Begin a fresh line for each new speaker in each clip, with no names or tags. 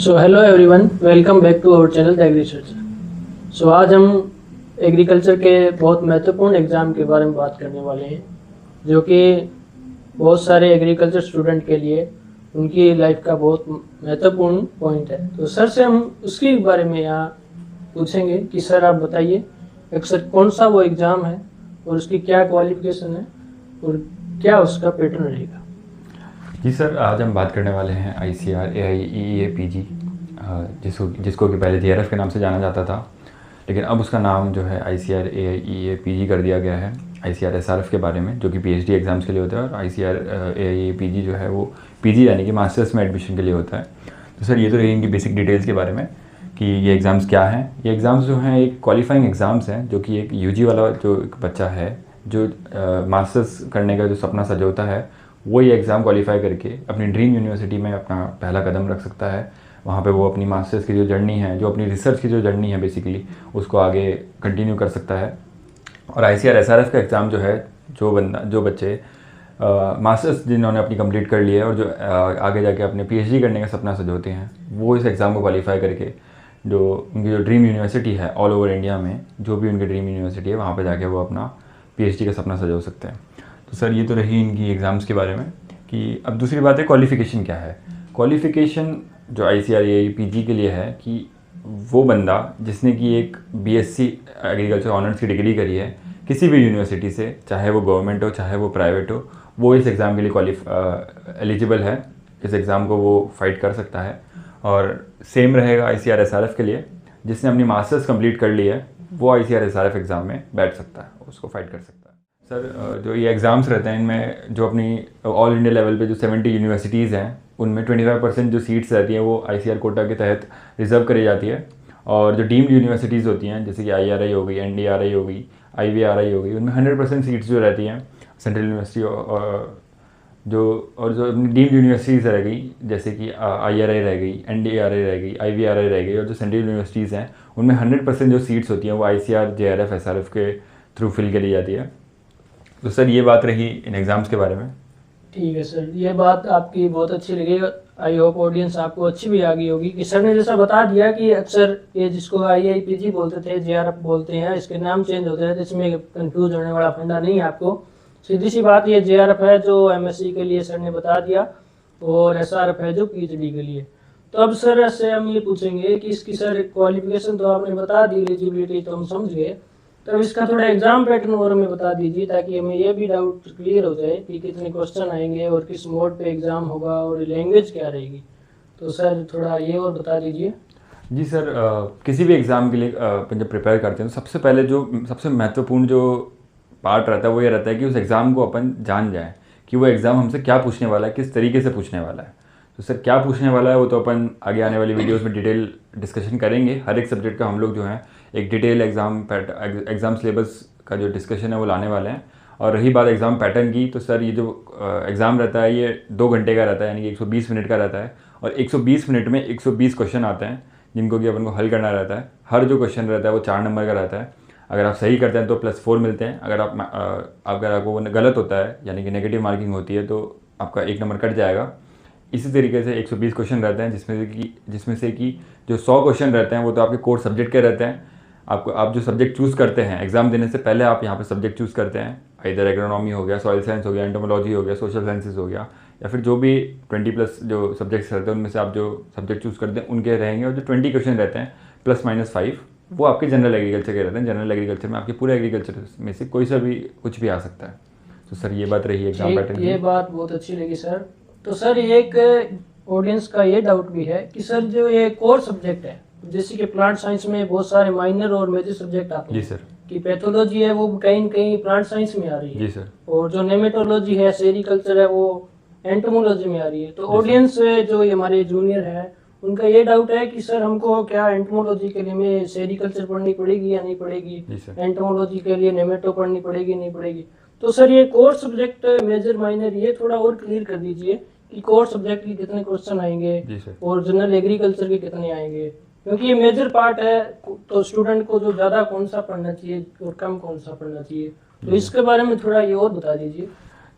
So hello everyone, welcome back to our channel the agri searcher. So आज हम agriculture के बहुत महत्वपूर्ण एग्ज़ाम के बारे में बात करने वाले हैं, जो कि बहुत सारे एग्रीकल्चर स्टूडेंट के लिए उनकी लाइफ का बहुत महत्वपूर्ण पॉइंट है। तो सर से हम उसके बारे में यहाँ पूछेंगे कि सर आप बताइए अक्सर कौन सा वो एग्ज़ाम है और उसकी क्या क्वालिफिकेशन है और क्या उसका पैटर्न रहेगा।
जी सर, आज हम बात करने वाले हैं ICAR AIEEA PG, जिसको कि पहले JRF के नाम से जाना जाता था, लेकिन अब उसका नाम जो है ICAR AIEEA PG कर दिया गया है ICAR SRF के बारे में, जो कि PhD एग्ज़ाम्स के लिए होता है। और ICAR AIEEA PG जो है वो PG यानी कि मास्टर्स में एडमिशन के लिए होता है। तो सर ये तो रही इनकी बेसिक डिटेल्स के बारे में कि ये एग्ज़ाम्स क्या हैं। ये एग्ज़ाम्स जो हैं एक क्वालिफाइंग एग्ज़ाम्स हैं, जो कि एक UG वाला जो एक बच्चा है जो मास्टर्स करने का जो सपना सजोता है, वो ये एग्ज़ाम क्वालिफाई करके अपनी ड्रीम यूनिवर्सिटी में अपना पहला कदम रख सकता है। वहाँ पे वो अपनी मास्टर्स की जो जर्नी है, जो अपनी रिसर्च की जो जर्नी है बेसिकली, उसको आगे कंटिन्यू कर सकता है। और ICAR SRF का एग्ज़ाम जो है, जो बच्चे मास्टर्स जिन्होंने अपनी कंप्लीट कर लिया है और जो आगे जाके अपने PhD करने का सपना सजोते हैं, वो इस एग्ज़ाम को क्वालिफाई करके जो उनकी जो ड्रीम यूनिवर्सिटी है ऑल ओवर इंडिया में, जो भी उनकी ड्रीम यूनिवर्सिटी है, वहाँ पर जाके वो अपना PhD का सपना सजो सकते हैं। तो सर ये तो रही इनकी एग्ज़ाम्स के बारे में। कि अब दूसरी बात है क्वालिफ़िकेशन क्या है। क्वालिफ़िकेशन जो ICAR AIEEA PG के लिए है कि वो बंदा जिसने कि एक BSc एग्रीकल्चर ऑनर्स की डिग्री करी है किसी भी यूनिवर्सिटी से, चाहे वो गवर्नमेंट हो चाहे वो प्राइवेट हो, वो इस एग्ज़ाम के लिए एलिजिबल है। इस एग्ज़ाम को वो फाइट कर सकता है। और सेम रहेगा ICAR SRF के लिए, जिसने अपनी मास्टर्स कंप्लीट कर ली है वो ICAR SRF एग्ज़ाम में बैठ सकता है, उसको फाइट कर सकता है। सर जो ये एग्ज़ाम्स रहते हैं, इनमें जो अपनी ऑल इंडिया लेवल पे जो 70 यूनिवर्सिटीज़ हैं, उनमें 25% जो सीट्स रहती हैं वो ICAR कोटा के तहत रिज़र्व करी जाती है। और जो डीम्ड यूनिवर्सिटीज़ होती हैं, जैसे कि IRI हो गई, NDRI हो गई, IVRI हो गई, उनमें 100% सीट्स जो रहती हैं सेंट्रल यूनिवर्सिटी और जो डीम्ड यूनिवर्सिटीज़ रह गई, जैसे कि IRI रह गई, NDRI रह गई, IVRI रह गई, और जो सेंट्रल यूनिवर्सिटीज़ हैं उनमें 100% जो सीट्स होती हैं वो ICAR JRF SRF के थ्रू फिल करी जाती है। तो सर ये बात रही इन एग्ज़ाम्स के बारे में।
ठीक है सर, ये बात आपकी बहुत अच्छी लगी। आई होप ऑडियंस आपको अच्छी भी आ गई होगी कि सर ने जैसा बता दिया कि अक्सर ये जिसको IIPG बोलते थे JRF बोलते हैं, इसके नाम चेंज होते हैं, तो इसमें कंफ्यूज होने वाला फंडा नहीं है आपको। सीधी सी बात, ये JRF है जो MSc के लिए सर ने बता दिया, और SRF है जो PhD के लिए। तो अब सर से हम ये पूछेंगे कि इसकी सर क्वालिफिकेशन तो आपने बता दी, एलिजिबिलिटी तो हम समझ गए, तो इसका थोड़ा एग्जाम पैटर्न और हमें बता दीजिए, ताकि हमें ये भी डाउट क्लियर हो जाए कि कितने क्वेश्चन आएंगे और किस मोड पे एग्जाम होगा और लैंग्वेज क्या रहेगी। तो सर थोड़ा ये और बता दीजिए।
जी सर, किसी भी एग्ज़ाम के लिए अपन जब प्रिपेयर करते हैं तो सबसे पहले जो सबसे महत्वपूर्ण जो पार्ट रहता है वो ये रहता है कि उस एग्ज़ाम को अपन जान जाएं कि वो एग्ज़ाम हमसे क्या पूछने वाला है, किस तरीके से पूछने वाला है। तो सर क्या पूछने वाला है वो तो अपन आगे आने वाली वीडियोस में डिटेल डिस्कशन करेंगे। हर एक सब्जेक्ट का हम लोग जो है एक डिटेल एग्ज़ाम सिलेबस का जो डिस्कशन है वो लाने वाले हैं। और रही बात एग्ज़ाम पैटर्न की, तो सर ये जो एग्ज़ाम रहता है ये 2 घंटे का रहता है, यानी कि 120 मिनट का रहता है। और 120 मिनट में 120 क्वेश्चन आते हैं जिनको कि अपन को हल करना रहता है। हर जो क्वेश्चन रहता है वो 4 नंबर का रहता है। अगर आप सही करते हैं तो +4 मिलते हैं। अगर आपको गलत होता है, यानी कि नेगेटिव मार्किंग होती है, तो आपका 1 नंबर कट जाएगा। इसी तरीके से 120 क्वेश्चन रहते हैं, जिसमें से कि जो 100 क्वेश्चन रहते हैं वो तो आपके कोर सब्जेक्ट के रहते हैं। आप जो सब्जेक्ट चूज़ करते हैं एग्ज़ाम देने से पहले, आप यहाँ पे सब्जेक्ट चूज़ करते हैं। इधर एग्रोनॉमी हो गया, सॉइल साइंस हो गया, एंटोमोलॉजी हो गया, सोशल साइंसेज हो गया, या फिर जो भी 20+ जो सब्जेक्ट्स रहते हैं उनमें से आप जो सब्जेक्ट चूज़ करते हैं उनके रहेंगे। और जो 20 क्वेश्चन रहते हैं +-5 वो आपके जनरल एग्रीकल्चर के रहते हैं। जनरल एग्रीकल्चर में आपके पूरे एग्रीकल्चर में से कुछ भी आ सकता है। तो सर ये बात रही एग्जाम पैटर्न की।
ये बात बहुत अच्छी लगी सर। तो सर एक ऑडियंस का ये डाउट भी है कि सर जो ये कोर सब्जेक्ट है, जैसे कि प्लांट साइंस में बहुत सारे माइनर और मेजर सब्जेक्ट आते हैं।
जी सर।
कि पैथोलॉजी है वो कहीं कहीं प्लांट साइंस में आ रही है।
जी सर।
और जो नेमेटोलॉजी है, सेरिकल्चर है, वो एंटोमोलॉजी में आ रही है। तो ऑडियंस जो हमारे जूनियर है उनका ये डाउट है कि सर हमको क्या एंटोमोलॉजी के लिए में सेरिकल्चर पढ़नी पड़ेगी या नहीं पड़ेगी, एंटोमोलॉजी के लिए नेमेटो पढ़नी पड़ेगी नहीं पड़ेगी। तो सर ये कोर सब्जेक्ट मेजर माइनर ये थोड़ा और क्लियर कर दीजिए कि कोर सब्जेक्ट के कितने क्वेश्चन आएंगे और जनरल एग्रीकल्चर के कितने आएंगे, क्योंकि ये मेजर पार्ट है। तो स्टूडेंट को जो ज़्यादा कौन सा पढ़ना चाहिए और कम कौन सा पढ़ना चाहिए, तो इसके बारे में थोड़ा ये और बता दीजिए।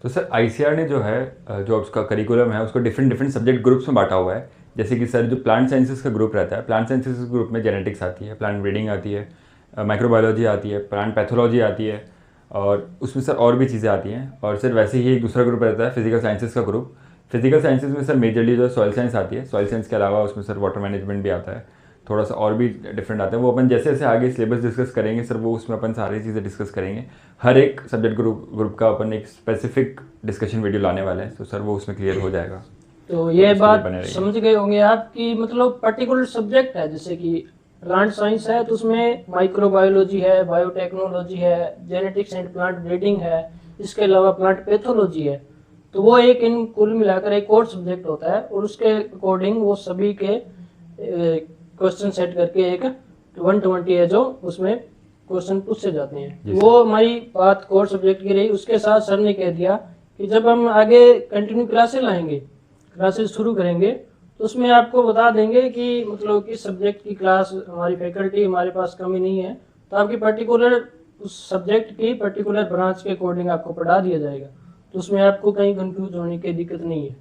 तो सर ICAR ने जो है जो उसका करिकुलम है उसको डिफरेंट सब्जेक्ट ग्रुप्स में बांटा हुआ है। जैसे कि सर जो प्लांट साइंसेस का ग्रुप रहता है, प्लांट साइंसेस के ग्रुप में जेनेटिक्स आती है, प्लांट ब्रीडिंग आती है, माइक्रोबायोलॉजी आती है, प्लांट पैथोलॉजी आती है, और उसमें सर और भी चीज़ें आती हैं। और सर वैसे ही एक दूसरा ग्रुप रहता है फिजिकल साइंसेस का ग्रुप। फिजिकल साइंसेस में सर मेजरली जो सॉइल साइंस आती है, सॉइल साइंस के अलावा उसमें सर वाटर मैनेजमेंट भी आता है, थोड़ा सा और भी डिफरेंट आता है। वो अपन जैसे जैसे आगे सिलेबस डिस्कस करेंगे सर, वो उसमें अपन सारी चीज़ें डिस्कस करेंगे। हर एक सब्जेक्ट ग्रुप का अपन एक स्पेसिफिक डिस्कशन वीडियो लाने वाले हैं, तो सर वो उसमें क्लियर हो जाएगा।
तो ये बात समझ गए होंगे आप कि मतलब पर्टिकुलर सब्जेक्ट है, जैसे कि प्लांट साइंस है तो उसमें माइक्रोबायोलॉजी है, बायोटेक्नोलॉजी है, जेनेटिक्स एंड प्लांट ब्रीडिंग है, इसके अलावा प्लांट पैथोलॉजी है। तो वो एक इन कुल मिलाकर एक और सब्जेक्ट होता है, और उसके अकॉर्डिंग वो सभी के क्वेश्चन सेट करके एक 120 है जो उसमें क्वेश्चन पूछे जाते हैं। वो हमारी बात कोर सब्जेक्ट की रही। उसके साथ सर ने कह दिया कि जब हम आगे कंटिन्यू क्लासेस लाएंगे, क्लासेस शुरू करेंगे, तो उसमें आपको बता देंगे कि मतलब किस सब्जेक्ट की क्लास, हमारी फैकल्टी हमारे पास कमी नहीं है, तो आपकी पर्टिकुलर उस सब्जेक्ट की पर्टिकुलर ब्रांच के अकॉर्डिंग आपको पढ़ा दिया जाएगा। तो उसमें आपको कहीं कंफ्यूज होने की दिक्कत नहीं है।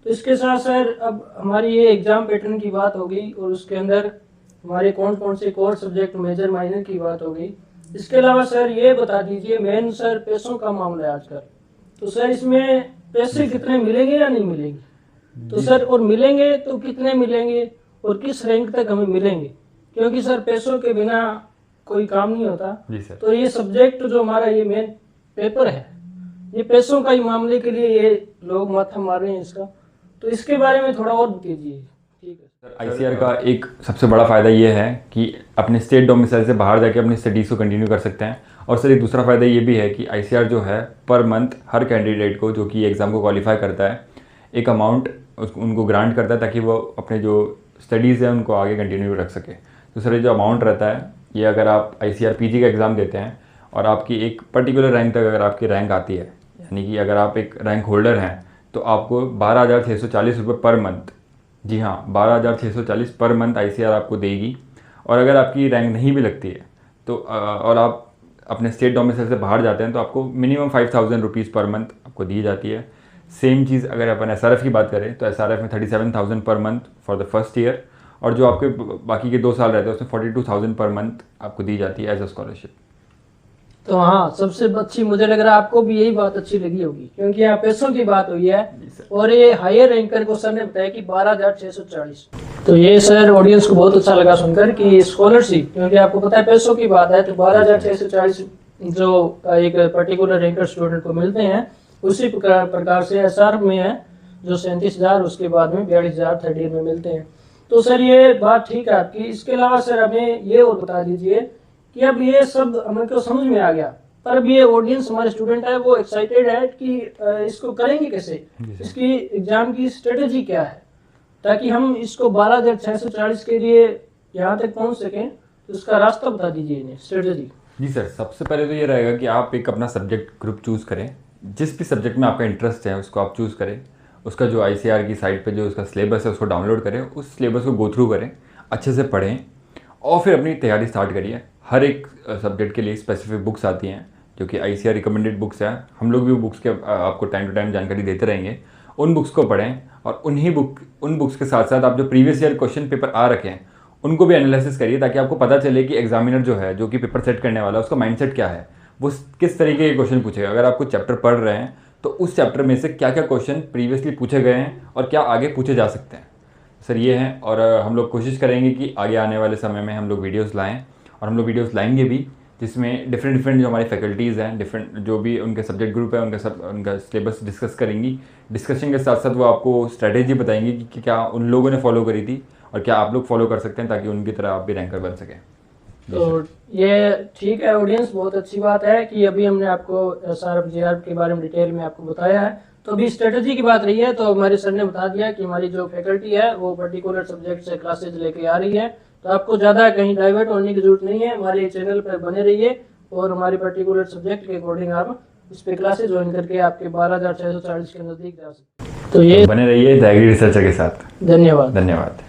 तो इसके साथ सर अब हमारी ये एग्जाम पैटर्न की बात हो गई, और उसके अंदर हमारे कौन कौन से कोर सब्जेक्ट मेजर माइनर की बात हो गई। इसके अलावा सर ये बता दीजिए, मेन सर पैसों का मामला है आजकल, तो सर इसमें पैसे कितने मिलेंगे या नहीं मिलेंगे, तो सर और मिलेंगे तो कितने मिलेंगे और किस रैंक तक हमें मिलेंगे, क्योंकि सर पैसों के बिना कोई काम नहीं होता।
जी सर।
तो ये सब्जेक्ट जो हमारा ये मेन पेपर है, ये पैसों का ही मामले के लिए ये लोग माथा मार रहे हैं इसका, तो इसके बारे में थोड़ा और कीजिए। ठीक है
सर। आईसीआर का एक सबसे बड़ा फ़ायदा ये है कि अपने स्टेट डोमिसाइल से बाहर जाके अपनी स्टडीज़ को कंटिन्यू कर सकते हैं। और सर एक दूसरा फ़ायदा ये भी है कि आईसीआर जो है पर मंथ हर कैंडिडेट को जो कि एग्ज़ाम को क्वालिफाई करता है एक अमाउंट उनको ग्रांट करता है, ताकि वो अपने जो स्टडीज़ है उनको आगे कंटिन्यू रख सके। तो सर ये जो अमाउंट रहता है, ये अगर आप आईसीआर पीजी का एग्ज़ाम देते हैं और आपकी एक पर्टिकुलर रैंक तक अगर आपकी रैंक आती है, यानी कि अगर आप एक रैंक होल्डर हैं, तो आपको 12,640 रुपये पर मंथ, जी हाँ 12,640 पर मंथ आईसीआर आपको देगी। और अगर आपकी रैंक नहीं भी लगती है तो और आप अपने स्टेट डोमिसाइल से बाहर जाते हैं, तो आपको मिनिमम 5,000 रुपीज़ पर मंथ आपको दी जाती है। सेम चीज़ अगर अपन एसआरएफ की बात करें तो एसआरएफ में 37,000 per month for the first year, और जो आपके बाकी के 2 साल रहते हैं उसमें 42,000 पर मंथ आपको दी जाती है एज अ स्कॉलरशिप।
तो हाँ, सबसे अच्छी मुझे लग रहा है आपको भी यही बात अच्छी लगी होगी, क्योंकि यहाँ पैसों की बात हुई है, और ये हायर रैंकर को सर ने बताया कि 12,640। तो ये सर ऑडियंस को बहुत अच्छा लगा सुनकर कि स्कॉलरशिप, क्योंकि आपको पता है पैसों की बात है, तो 12,640 जो एक पर्टिकुलर रैंकर स्टूडेंट को मिलते हैं, उसी प्रकार से एसआर में है जो 37,000, उसके बाद में 42,000 थर्ड ईयर में मिलते हैं। तो सर ये बात ठीक है आपकी। इसके अलावा सर हमें ये और बता दीजिए कि अब ये सब हमें तो समझ में आ गया, पर अब ये ऑडियंस हमारे स्टूडेंट है वो एक्साइटेड है कि इसको करेंगे कैसे, इसकी एग्जाम की स्ट्रेटेजी क्या है, ताकि हम इसको 12,640 के लिए यहाँ तक पहुँच सकें। तो उसका रास्ता बता दीजिए इन्हें, स्ट्रेटेजी।
जी सर, सबसे पहले तो ये रहेगा कि आप एक अपना सब्जेक्ट ग्रुप चूज़ करें, जिस भी सब्जेक्ट में आपका इंटरेस्ट है उसको आप चूज़ करें। उसका जो आईसीआर की साइट पे जो उसका सिलेबस है उसको डाउनलोड करें, उस सिलेबस को गो थ्रू करें, अच्छे से पढ़ें, और फिर अपनी तैयारी स्टार्ट करिए। हर एक सब्जेक्ट के लिए स्पेसिफिक बुक्स आती हैं जो कि आईसीआर रिकमेंडेड बुक्स हैं। हम लोग भी बुक्स के आपको टाइम टू टाइम जानकारी देते रहेंगे। उन बुक्स को पढ़ें, और उन बुक्स के साथ साथ आप जो प्रीवियस ईयर क्वेश्चन पेपर आ रखे हैं उनको भी एनालिसिस करिए, ताकि आपको पता चले कि एग्जामिनर जो है, जो कि पेपर सेट करने वाला है, उसका माइंडसेट क्या है, वो किस तरीके के क्वेश्चन पूछेगा। अगर आप कुछ चैप्टर पढ़ रहे हैं तो उस चैप्टर में से क्या क्या क्वेश्चन प्रीवियसली पूछे गए हैं और क्या आगे पूछे जा सकते हैं। सर ये हैं, और हम लोग कोशिश करेंगे कि आगे आने वाले समय में हम लोग वीडियोज़ लाएँ, और हम लोग वीडियोज़ लाएंगे भी जिसमें डिफरेंट जो हमारी फैकल्टीज़ हैं, डिफरेंट जो भी उनके सब्जेक्ट ग्रुप है, उनका सिलेबस डिस्कस करेंगी। डिस्कशन के साथ साथ वो आपको स्ट्रैटेजी बताएंगी कि क्या उन लोगों ने फॉलो करी थी और क्या आप लोग फॉलो कर सकते हैं, ताकि उनकी तरह आप भी रैंकर बन सकें।
तो ये ठीक है ऑडियंस, बहुत अच्छी बात है कि अभी हमने आपको एसआरएफ जेआरएफ के बारे में डिटेल में आपको बताया है। तो अभी स्ट्रेटजी की बात रही है, तो हमारे सर ने बता दिया कि हमारी जो फैकल्टी है वो पर्टिकुलर सब्जेक्ट से क्लासेज लेके आ रही है, तो आपको ज़्यादा कहीं डाइवर्ट होने की जरूरत नहीं है। हमारे चैनल पर बने रहिए, और हमारे पर्टिकुलर सब्जेक्ट के अकॉर्डिंग आप इस पे क्लासेज ज्वाइन करके आपके 12,640 के नज़दीक जा सकते हैं। तो ये
बने रहिए द एग्री रिसर्चर के साथ।
धन्यवाद।
धन्यवाद।